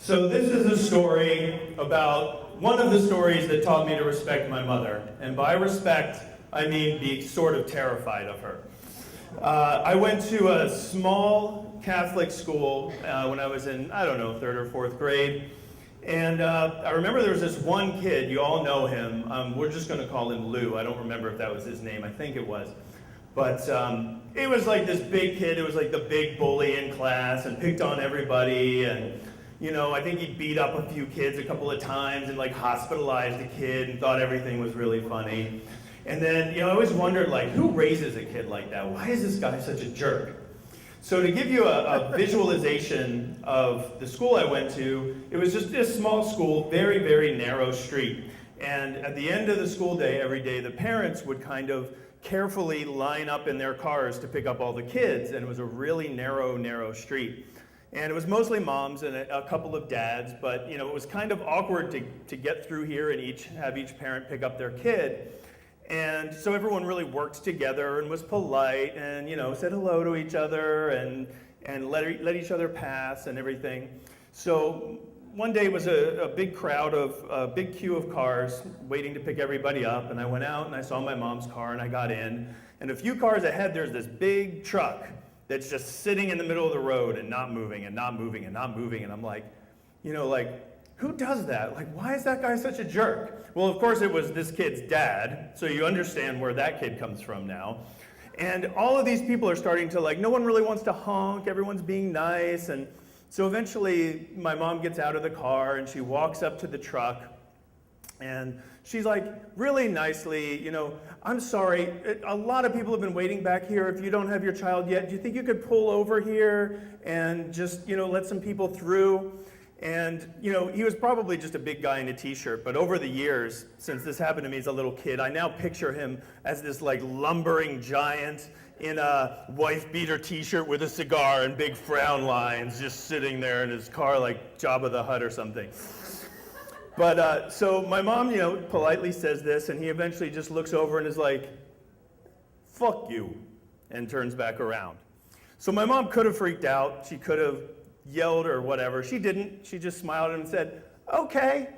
So this is a story about one of the stories that taught me to respect my mother. And by respect, I mean be sort of terrified of her. I went to a small Catholic school when I was in, I don't know, third or fourth grade. And I remember there was this one kid, you all know him, we're just going to call him Lou. I don't remember if that was his name, I think it was. But it was like this big kid, it was like the big bully in class and picked on everybody. And, you know, I think he beat up a few kids a couple of times and like hospitalized a kid and thought everything was really funny. And then, you know, I always wondered, like, who raises a kid like that? Why is this guy such a jerk? So to give you a visualization of the school I went to, it was just this small school, very, very narrow street. And at the end of the school day, every day, the parents would kind of carefully line up in their cars to pick up all the kids. And it was a really narrow street. And it was mostly moms and a couple of dads, but you know, it was kind of awkward to get through here and have each parent pick up their kid. And so everyone really worked together and was polite and, you know, said hello to each other and let each other pass and everything. So one day was a big crowd a big queue of cars waiting to pick everybody up. And I went out and I saw my mom's car and I got in. And a few cars ahead, there's this big truck that's just sitting in the middle of the road and not moving and not moving and not moving. And I'm like, you know, like, who does that? Like, why is that guy such a jerk? Well, of course, it was this kid's dad, so you understand where that kid comes from now. And all of these people are starting to, like, no one really wants to honk, everyone's being nice. And so eventually, my mom gets out of the car and she walks up to the truck. And she's like, really nicely, you know, I'm sorry, a lot of people have been waiting back here. If you don't have your child yet, do you think you could pull over here and just, you know, let some people through? And, you know, he was probably just a big guy in a t-shirt, but over the years, since this happened to me as a little kid, I now picture him as this, like, lumbering giant in a wife-beater t-shirt with a cigar and big frown lines, just sitting there in his car like Jabba the Hutt or something. But, so my mom, you know, politely says this, and he eventually just looks over and is like, fuck you, and turns back around. So my mom could have freaked out. She could have yelled or whatever. She didn't. She just smiled at him and said, okay.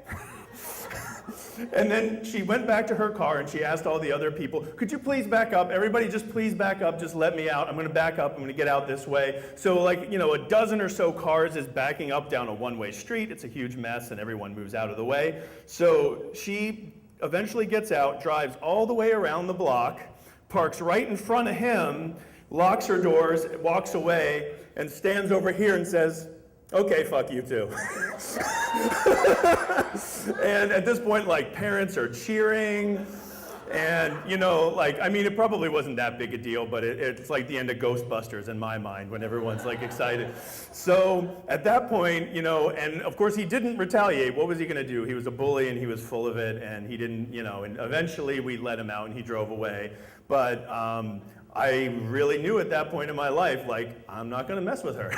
And then she went back to her car and she asked all the other people, could you please back up? Everybody just please back up. Just let me out. I'm going to back up. I'm going to get out this way. So like, you know, a dozen or so cars is backing up down a one-way street. It's a huge mess and everyone moves out of the way. So she eventually gets out, drives all the way around the block, parks right in front of him, locks her doors, walks away, and stands over here and says, okay, fuck you too. And at this point, like, parents are cheering, and, you know, like, I mean, it probably wasn't that big a deal, but it's like the end of Ghostbusters in my mind when everyone's, like, excited. So at that point, you know, and of course he didn't retaliate. What was he gonna do? He was a bully and he was full of it, and he didn't, you know, and eventually we let him out and he drove away. But I really knew at that point in my life, like, I'm not gonna mess with her.